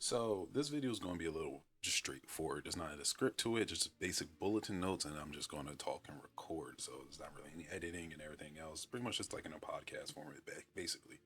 So this video is going to be a little just straightforward. There's not a script to it, just basic bulletin notes, and I'm just going to talk and record. So there's not really any editing and everything else. Pretty much just like in a podcast format, basically.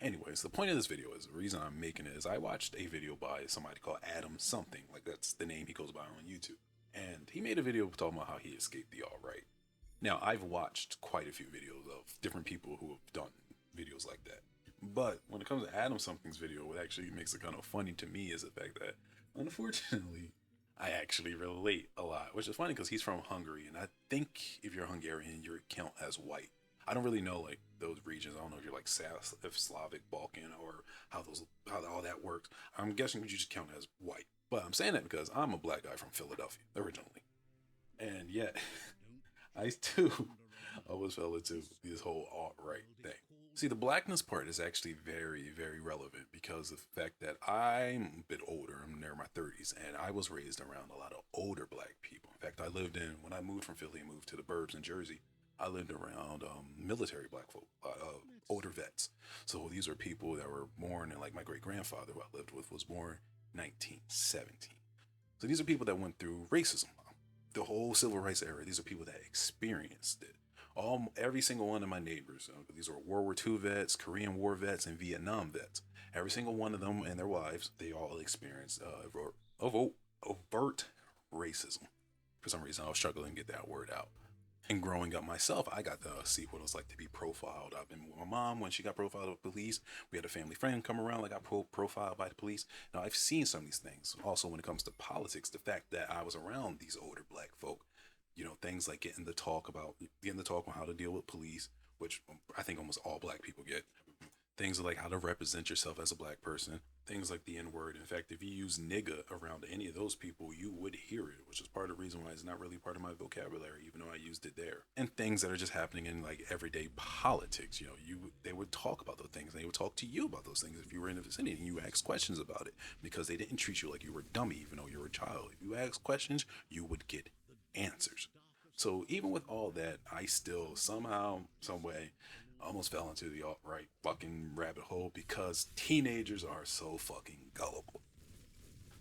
Anyways, the point of this video is the reason I'm making it is I watched a video by somebody called Adam something, like that's the name he goes by on YouTube, and he made a video talking about how he escaped the alt-right. Now I've watched quite a few videos of different people who have done videos like that. But when it comes to Adam Something's video, what actually makes it kind of funny to me is the fact that, unfortunately, I actually relate a lot, which is funny because he's from Hungary, and I think if you're Hungarian, you count as white. I don't really know like those regions. I don't know if you're like if Slavic, Balkan, or how all that works. I'm guessing you just count as white. But I'm saying that because I'm a black guy from Philadelphia originally, and yet I too always fell into this whole alt right thing. See, the blackness part is actually very, very relevant because of the fact that I'm a bit older. I'm near my 30s, and I was raised around a lot of older black people. In fact, when I moved from Philly and moved to the burbs in Jersey, I lived around military black folk, older vets. So these are people that were born, and like my great grandfather, who I lived with, was born 1917. So these are people that went through racism, the whole civil rights era. These are people that experienced it. Every single one of my neighbors, these are World War II vets, Korean War vets, and Vietnam vets. Every single one of them and their wives, they all experienced overt racism. For some reason, I was struggling to get that word out. And growing up myself, I got to see what it was like to be profiled. I've been with my mom when she got profiled by the police. We had a family friend come around, like got profiled by the police. Now, I've seen some of these things. Also, when it comes to politics, the fact that I was around these older black folk, things like getting the talk on how to deal with police, which I think almost all black people get. Things like how to represent yourself as a black person. Things like the N word. In fact, if you use nigga around any of those people, you would hear it, which is part of the reason why it's not really part of my vocabulary, even though I used it there. And things that are just happening in like everyday politics. They would talk about those things. And they would talk to you about those things if you were in the vicinity and you asked questions about it because they didn't treat you like you were a dummy, even though you were a child. If you asked questions, you would get answers. So even with all that, I still somehow, some way, almost fell into the alt-right fucking rabbit hole because teenagers are so fucking gullible.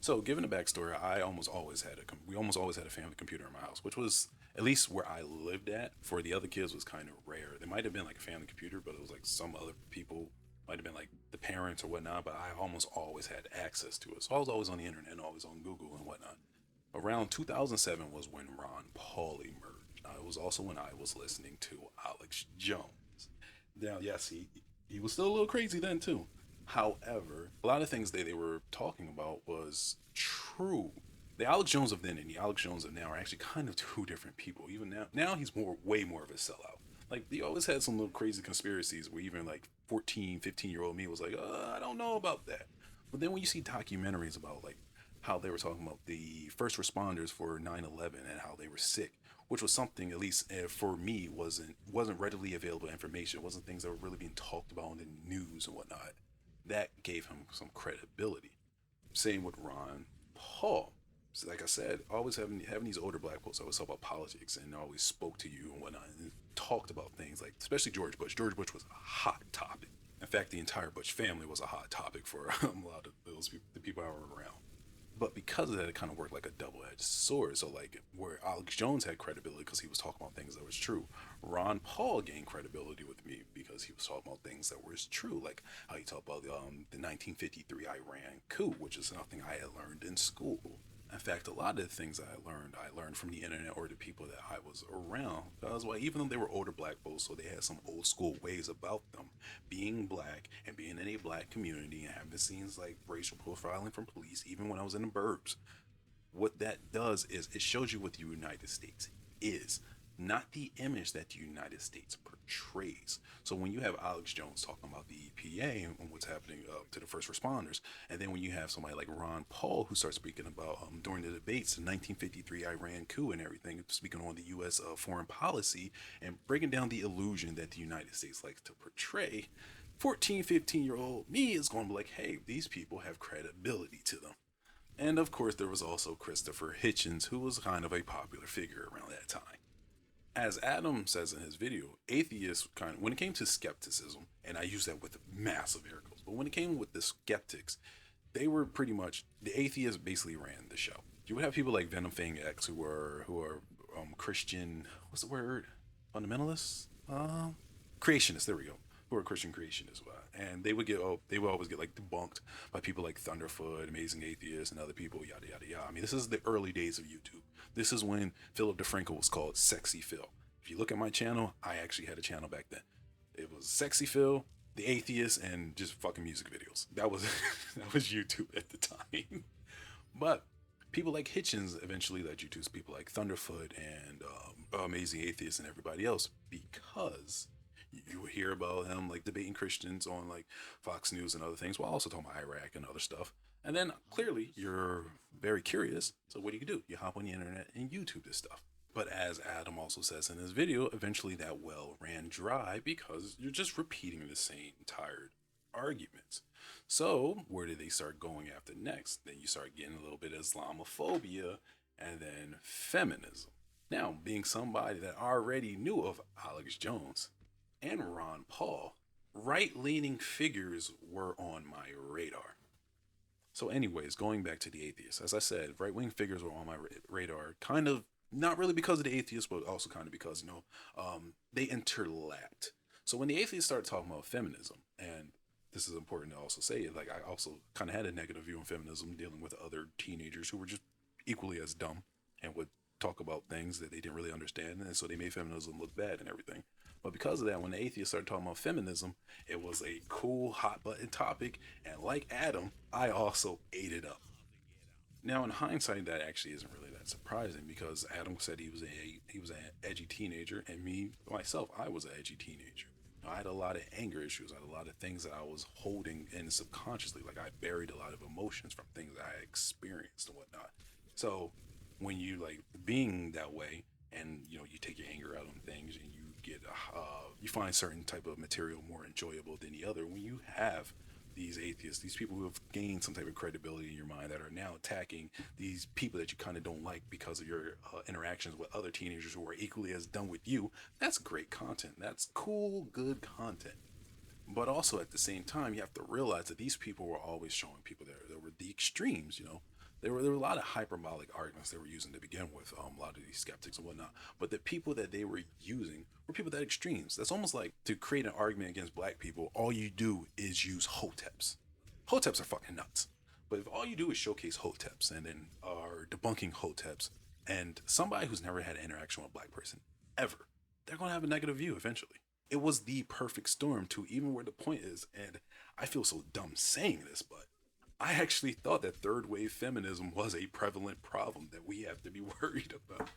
So, given the backstory, we almost always had a family computer in my house, which was at least where I lived at. For the other kids, was kind of rare. There might have been like a family computer, but it was like some other people might have been like the parents or whatnot. But I almost always had access to it, so I was always on the internet, and always on Google and whatnot. Around 2007 was when Ron Paul emerged. It was also when I was listening to Alex Jones. Now, yes, he was still a little crazy then too. However, a lot of things they were talking about was true. The Alex Jones of then and the Alex Jones of now are actually kind of two different people. Even now he's way more of a sellout. Like, he always had some little crazy conspiracies where even like 14, 15-year-old me was like, I don't know about that. But then when you see documentaries about like how they were talking about the first responders for 9/11 and how they were sick, which was something, at least for me, wasn't readily available information. It wasn't things that were really being talked about in the news and whatnot. That gave him some credibility. Same with Ron Paul. So like I said, always having these older black folks always talk about politics and always spoke to you and whatnot and talked about things like, especially George Bush. George Bush was a hot topic. In fact, the entire Bush family was a hot topic for a lot of the people I were around. But because of that, it kind of worked like a double-edged sword. So like where Alex Jones had credibility because he was talking about things that was true, Ron Paul gained credibility with me because he was talking about things that was true, like how he talked about the 1953 Iran coup, which is something I had learned in school. In fact, a lot of the things I learned from the internet or the people that I was around. That's why, even though they were older black folks, so they had some old school ways about them, being black and being in a black community and having scenes like racial profiling from police, even when I was in the burbs. What that does is it shows you what the United States is, not the image that the United States portrays. So when you have Alex Jones talking about the EPA and what's happening to the first responders, and then when you have somebody like Ron Paul who starts speaking about during the debates, the 1953 Iran coup and everything, speaking on the U.S. Foreign policy and breaking down the illusion that the United States likes to portray, 14, 15-year-old me is going to be like, hey, these people have credibility to them. And of course, there was also Christopher Hitchens, who was kind of a popular figure around that time. As Adam says in his video, atheists when it came to skepticism, and I use that with massive air quotes, but when it came with the skeptics, they were pretty much the atheists basically ran the show. You would have people like Venom Fang X who are Christian. What's the word? Fundamentalists. Creationists. There we go. Who are Christian creationists, and they would always get like debunked by people like Thunderfoot, Amazing Atheist, and other people. Yada yada yada. I mean, this is the early days of YouTube. This is when Philip DeFranco was called Sexy Phil. If you look at my channel, I actually had a channel back then. It was Sexy Phil, the atheist, and just fucking music videos. That was that was YouTube at the time. But people like Hitchens eventually led you to people like Thunderfoot and Amazing Atheist and everybody else, because you would hear about him like debating Christians on like Fox News and other things, while also talking about Iraq and other stuff. And then clearly you're very curious. So what do? You hop on the internet and YouTube this stuff. But as Adam also says in his video, eventually that well ran dry because you're just repeating the same tired arguments. So where did they start going after next? Then you start getting a little bit of Islamophobia and then feminism. Now, being somebody that already knew of Alex Jones and Ron Paul, right-leaning figures were on my radar. So anyways, going back to the atheists, as I said, right-wing figures were on my radar, kind of not really because of the atheists, but also kind of because, they interlapped. So when the atheists started talking about feminism, and this is important to also say, like I also kind of had a negative view on feminism, dealing with other teenagers who were just equally as dumb and would talk about things that they didn't really understand, and so they made feminism look bad and everything. But because of that, when the atheists started talking about feminism, it was a cool, hot button topic, and like Adam, I also ate it up. Now, in hindsight, that actually isn't really that surprising, because Adam said he was an edgy teenager, and me myself, I was an edgy teenager. I had a lot of anger issues. I had a lot of things that I was holding in subconsciously. Like I buried a lot of emotions from things that I experienced and whatnot. So when you like being that way, and you take your anger out on things, and you find certain type of material more enjoyable than the other. When you have these atheists, these people who have gained some type of credibility in your mind, that are now attacking these people that you kind of don't like because of your interactions with other teenagers who are equally as dumb with you, that's great content. That's cool, good content. But also at the same time, you have to realize that these people were always showing people there were the extremes. There were a lot of hyperbolic arguments they were using to begin with, a lot of these skeptics and whatnot. But the people that they were using were people that extremes. That's almost like, to create an argument against black people, all you do is use hoteps. Hoteps are fucking nuts. But if all you do is showcase hoteps and then are debunking hoteps, and somebody who's never had an interaction with a black person ever, they're going to have a negative view eventually. It was the perfect storm to even where the point is, and I feel so dumb saying this, but I actually thought that third wave feminism was a prevalent problem that we have to be worried about.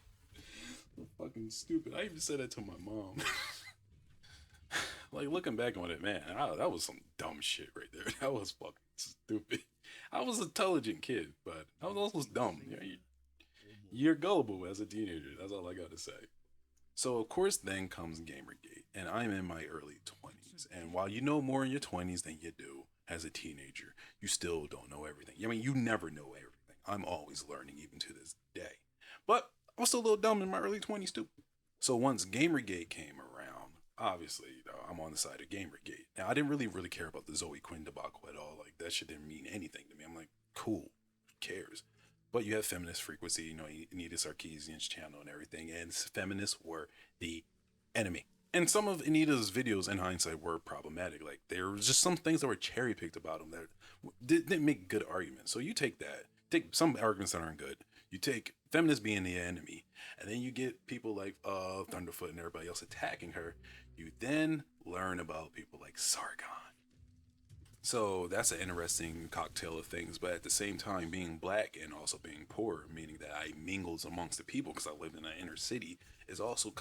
So fucking stupid. I even said that to my mom. Like, looking back on it, man, that was some dumb shit right there. That was fucking stupid. I was an intelligent kid, but I was also dumb. You're gullible as a teenager. That's all I got to say. So, of course, then comes Gamergate, and I'm in my early 20s. And while you know more in your 20s than you do as a teenager, you still don't know everything. I mean, you never know everything. I'm always learning, even to this day. But I was still a little dumb in my early 20s, too. So once Gamergate came around, obviously, I'm on the side of Gamergate. Now, I didn't really care about the Zoe Quinn debacle at all. Like, that shit didn't mean anything to me. I'm like, cool, who cares? But you have Feminist Frequency, Anita Sarkeesian's channel and everything, and feminists were the enemy. And some of Anita's videos, in hindsight, were problematic. Like, there was just some things that were cherry picked about them that didn't make good arguments. So you take some arguments that aren't good. You take feminists being the enemy, and then you get people like Thunderfoot and everybody else attacking her. You then learn about people like Sargon. So that's an interesting cocktail of things. But at the same time, being black and also being poor, meaning that I mingled amongst the people because I lived in an inner city, is also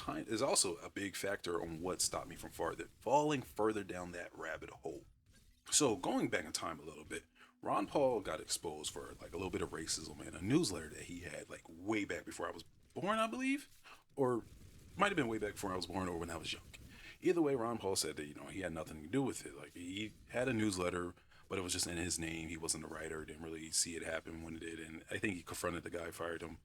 a big factor on what stopped me from falling further down that rabbit hole. So going back in time a little bit, Ron Paul got exposed for like a little bit of racism in a newsletter that he had like way back before I was born, I believe, or might have been way back before I was born or when I was young. Either way, Ron Paul said that, he had nothing to do with it. Like, he had a newsletter, but it was just in his name. He wasn't the writer, didn't really see it happen when it did. And I think he confronted the guy, fired him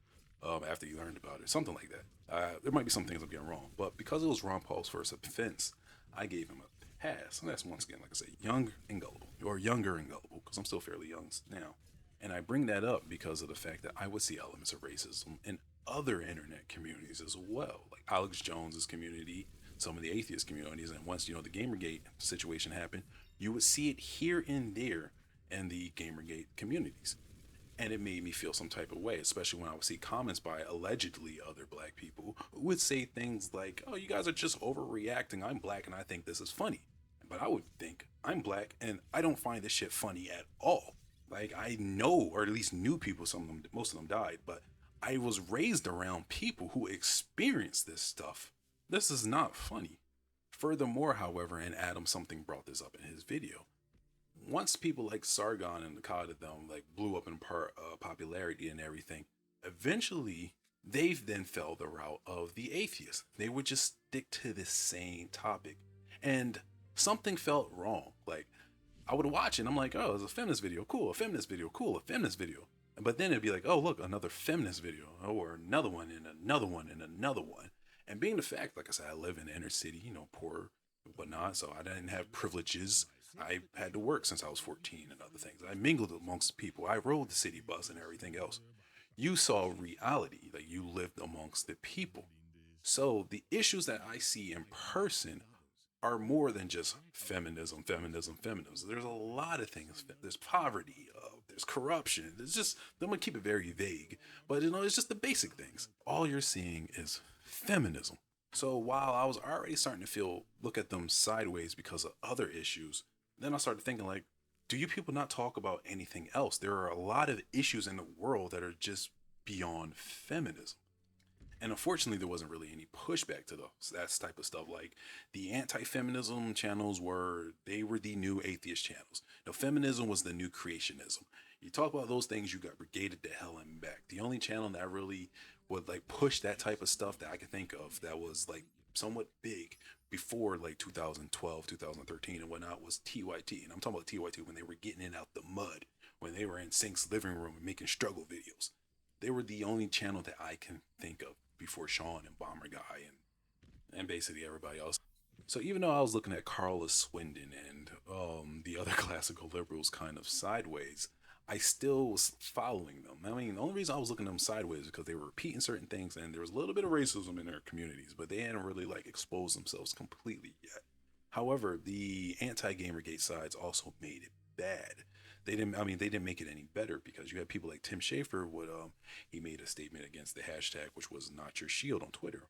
after he learned about it, something like that. There might be some things I'm getting wrong, but because it was Ron Paul's first offense, I gave him a past. And that's once again, like I say, young and gullible, or younger and gullible, because I'm still fairly young now. And I bring that up because of the fact that I would see elements of racism in other internet communities as well, like Alex Jones's community, some of the atheist communities. And once, the Gamergate situation happened, you would see it here and there in the Gamergate communities. And it made me feel some type of way, especially when I would see comments by allegedly other black people who would say things like, "Oh, you guys are just overreacting. I'm black and I think this is funny." But I would think, I'm black and I don't find this shit funny at all. Like, I know, or at least knew people, some of them, most of them died, but I was raised around people who experienced this stuff. This is not funny. Furthermore, however, and Adam something brought this up in his video, once people like Sargon and the Cod of them like blew up in popularity and everything, eventually they then fell the route of the atheists. They would just stick to the same topic, and something felt wrong. Like, I would watch it and I'm like, oh, it's a feminist video, cool, a feminist video, cool, a feminist video. But then it'd be like, oh, look, another feminist video, or another one and another one and another one. And being the fact, like I said, I live in the inner city, poor and whatnot, so I didn't have privileges. I had to work since I was 14 and other things. I mingled amongst people. I rode the city bus and everything else. You saw reality, like you lived amongst the people. So the issues that I see in person are more than just feminism, feminism, feminism. There's a lot of things. There's poverty, there's corruption. There's just, I'm gonna keep it very vague, but it's just the basic things. All you're seeing is feminism. So while I was already starting to look at them sideways because of other issues, then I started thinking, like, do you people not talk about anything else? There are a lot of issues in the world that are just beyond feminism. And unfortunately, there wasn't really any pushback to that type of stuff. Like, the anti-feminism channels were the new atheist channels. Feminism was the new creationism. You talk about those things, you got brigaded to hell and back. The only channel that really would like push that type of stuff that I can think of that was like somewhat big before like 2012, 2013 and whatnot was TYT. And I'm talking about TYT when they were getting it out the mud, when they were in Sync's living room and making struggle videos. They were the only channel that I can think of before Sean and Bomber Guy and basically everybody else. So even though I was looking at Carla Swindon and the other classical liberals kind of sideways, I still was following them. I mean, the only reason I was looking at them sideways is because they were repeating certain things and there was a little bit of racism in their communities, but they hadn't really like exposed themselves completely yet. However, the anti-Gamergate sides also made it bad. They didn't make it any better because you had people like Tim Schafer he made a statement against the hashtag, which was Not Your Shield on Twitter.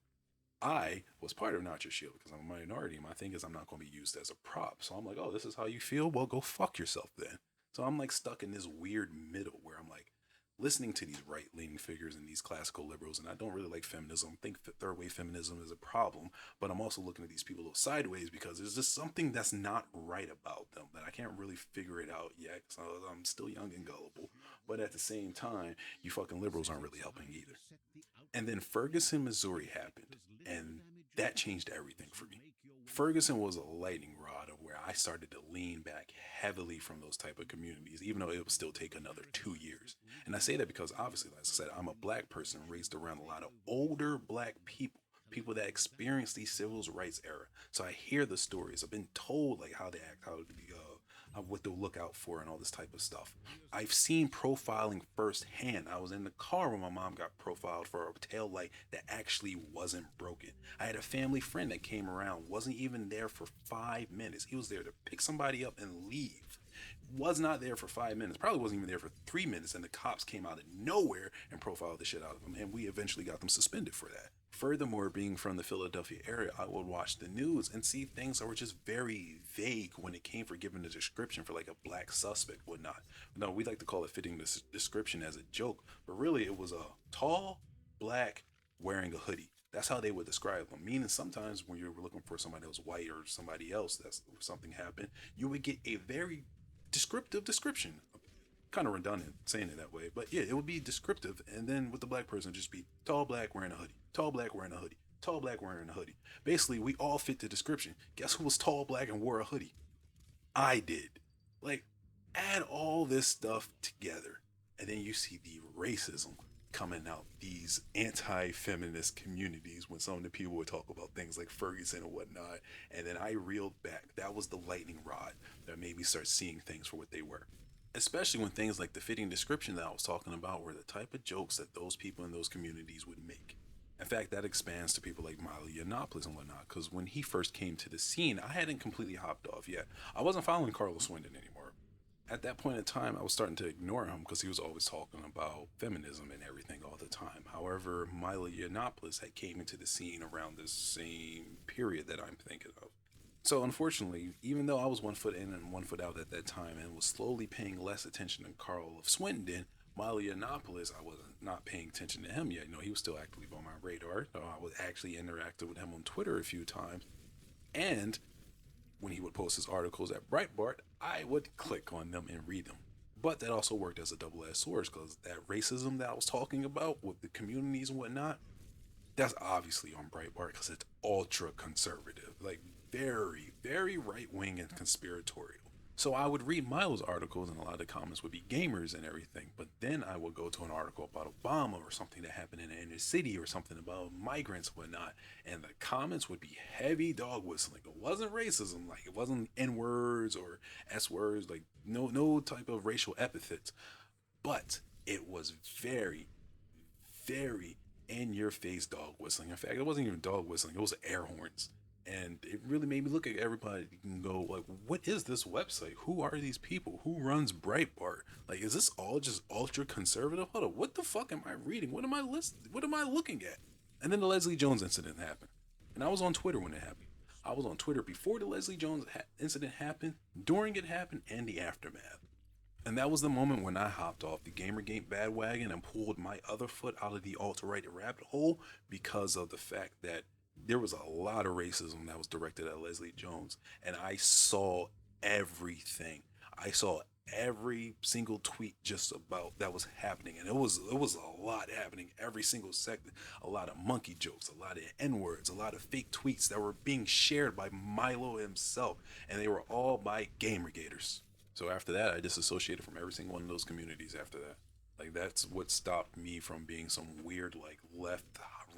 I was part of Not Your Shield because I'm a minority. My thing is I'm not going to be used as a prop. So I'm like, oh, this is how you feel? Well, go fuck yourself then. So I'm like stuck in this weird middle where I'm like listening to these right-leaning figures and these classical liberals, and I don't really like feminism. I think third wave feminism is a problem, but I'm also looking at these people a little sideways because there's just something that's not right about them that I can't really figure it out yet. So I'm still young and gullible, but at the same time, you fucking liberals aren't really helping either. And then Ferguson, Missouri happened, and that changed everything for me. Ferguson was a lightning rod of where I started to lean back heavily from those type of communities, even though it would still take another 2 years. And I say that because obviously, like I said, I'm a black person raised around a lot of older black people that experienced the civil rights era. So I hear the stories. I've been told like how they act, how to be, what to look out for and all this type of stuff. I've seen profiling firsthand. I was in the car when my mom got profiled for a tail light that actually wasn't broken. I had a family friend that came around, wasn't even there for 5 minutes. He was there to pick somebody up and leave. Was not there for 5 minutes, probably wasn't even there for 3 minutes, and the cops came out of nowhere and profiled the shit out of him, and we eventually got them suspended for that. Furthermore, being from the Philadelphia area, I would watch the news and see things that were just very vague when it came for giving a description for like a black suspect, whatnot. No, we like to call it fitting this description as a joke, but really it was a tall, black, wearing a hoodie. That's how they would describe them. Meaning sometimes when you were looking for somebody else white or somebody else that's something happened, you would get a very descriptive description. Kind of redundant saying it that way, but yeah, it would be descriptive, and then with the black person just be tall black wearing a hoodie, tall black wearing a hoodie, tall black wearing a hoodie. Basically, we all fit the description. Guess who was tall black and wore a hoodie? I did. Like, add all this stuff together, and then you see the racism coming out these anti-feminist communities when some of the people would talk about things like Ferguson and whatnot. And then I reeled back. That was the lightning rod that made me start seeing things for what they were. Especially when things like the fitting description that I was talking about were the type of jokes that those people in those communities would make. In fact, that expands to people like Milo Yiannopoulos and whatnot, because when he first came to the scene, I hadn't completely hopped off yet. I wasn't following Carlos Swindon anymore. At that point in time, I was starting to ignore him because he was always talking about feminism and everything all the time. However, Milo Yiannopoulos had came into the scene around the same period that I'm thinking of. So unfortunately, even though I was 1 foot in and 1 foot out at that time and was slowly paying less attention to Carl of Swindon, Milo Yiannopoulos, I wasn't not paying attention to him yet. He was still actively on my radar. I was actually interactive with him on Twitter a few times. And when he would post his articles at Breitbart, I would click on them and read them. But that also worked as a double-edged sword, because that racism that I was talking about with the communities and whatnot, that's obviously on Breitbart because it's ultra conservative, like very, very right-wing and conspiratorial. So I would read Milo's articles and a lot of the comments would be gamers and everything, but then I would go to an article about Obama or something that happened in the inner city or something about migrants and whatnot, and the comments would be heavy dog whistling. It wasn't racism, like it wasn't N words or S words, like no type of racial epithets, but it was very, very in your face dog whistling. In fact, it wasn't even dog whistling, it was air horns. And it really made me look at everybody and go, like, what is this website? Who are these people? Who runs Breitbart? Like, is this all just ultra conservative? Hold up, what the fuck am I reading? What am I listening? What am I looking at? And then the Leslie Jones incident happened. And I was on Twitter when it happened. I was on Twitter before the Leslie Jones incident happened, during it happened, and the aftermath. And that was the moment when I hopped off the Gamergate bandwagon and pulled my other foot out of the alt-right rabbit hole because of the fact that there was a lot of racism that was directed at Leslie Jones, and I saw everything. I saw every single tweet just about that was happening, and it was a lot happening every single second. A lot of monkey jokes, a lot of N-words, a lot of fake tweets that were being shared by Milo himself, and they were all by Gamergators. So after that, I disassociated from every single one of those communities after that. Like, that's what stopped me from being some weird, like, left,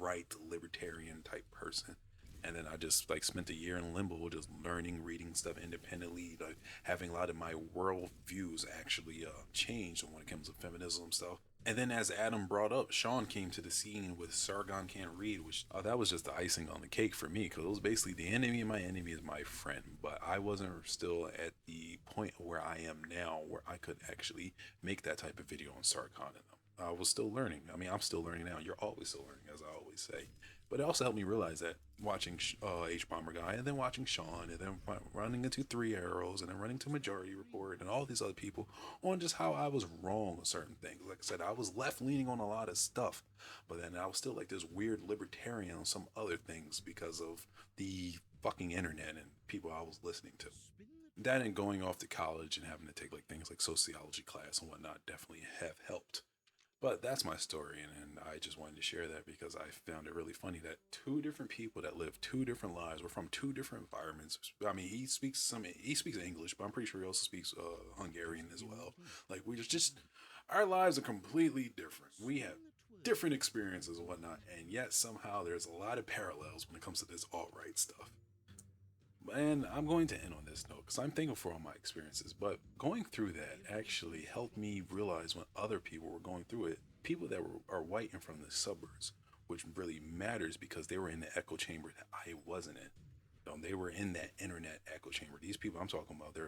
right, libertarian type person. And then I just, like, spent a year in limbo just learning, reading stuff independently, like, having a lot of my world views actually changed when it comes to feminism stuff. And then as Adam brought up, Sean came to the scene with Sargon Can't Read, which that was just the icing on the cake for me, because it was basically the enemy of my enemy is my friend. But I wasn't still at the point where I am now, where I could actually make that type of video on Sargon and them. I was still learning. I mean, I'm still learning now. You're always still learning, as I always say. But it also helped me realize that watching H-Bomber Guy, and then watching Sean, and then running into Three Arrows, and then running to Majority Report, and all these other people on just how I was wrong on certain things. Like I said, I was left leaning on a lot of stuff, but then I was still like this weird libertarian on some other things because of the fucking internet and people I was listening to. That and going off to college and having to take like things like sociology class and whatnot definitely have helped. But that's my story, and I just wanted to share that because I found it really funny that two different people that live two different lives were from two different environments. I mean, he speaks English, but I'm pretty sure he also speaks Hungarian as well. Like, we just our lives are completely different. We have different experiences and whatnot, and yet somehow there's a lot of parallels when it comes to this alt-right stuff. And I'm going to end on this note because I'm thankful for all my experiences, but going through that actually helped me realize when other people were going through it, people that are white and from the suburbs, which really matters because they were in the echo chamber that I wasn't in. They were in that internet echo chamber. These people I'm talking about, they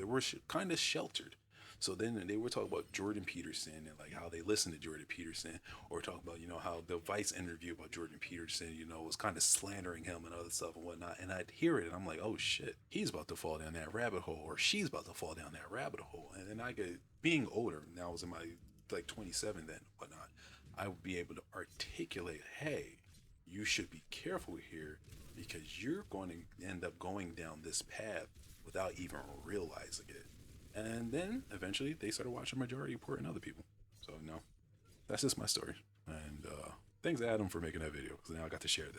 were kind of sheltered. So then they were talking about Jordan Peterson and like how they listened to Jordan Peterson, or talking about, how the Vice interview about Jordan Peterson, was kind of slandering him and other stuff and whatnot. And I'd hear it and I'm like, oh shit, he's about to fall down that rabbit hole, or she's about to fall down that rabbit hole. And then being older, now I was in my like 27 then and whatnot, I would be able to articulate, hey, you should be careful here because you're going to end up going down this path without even realizing it. And then eventually they started watching Majority Report and other people. So, that's just my story. And thanks, Adam, for making that video because now I got to share this.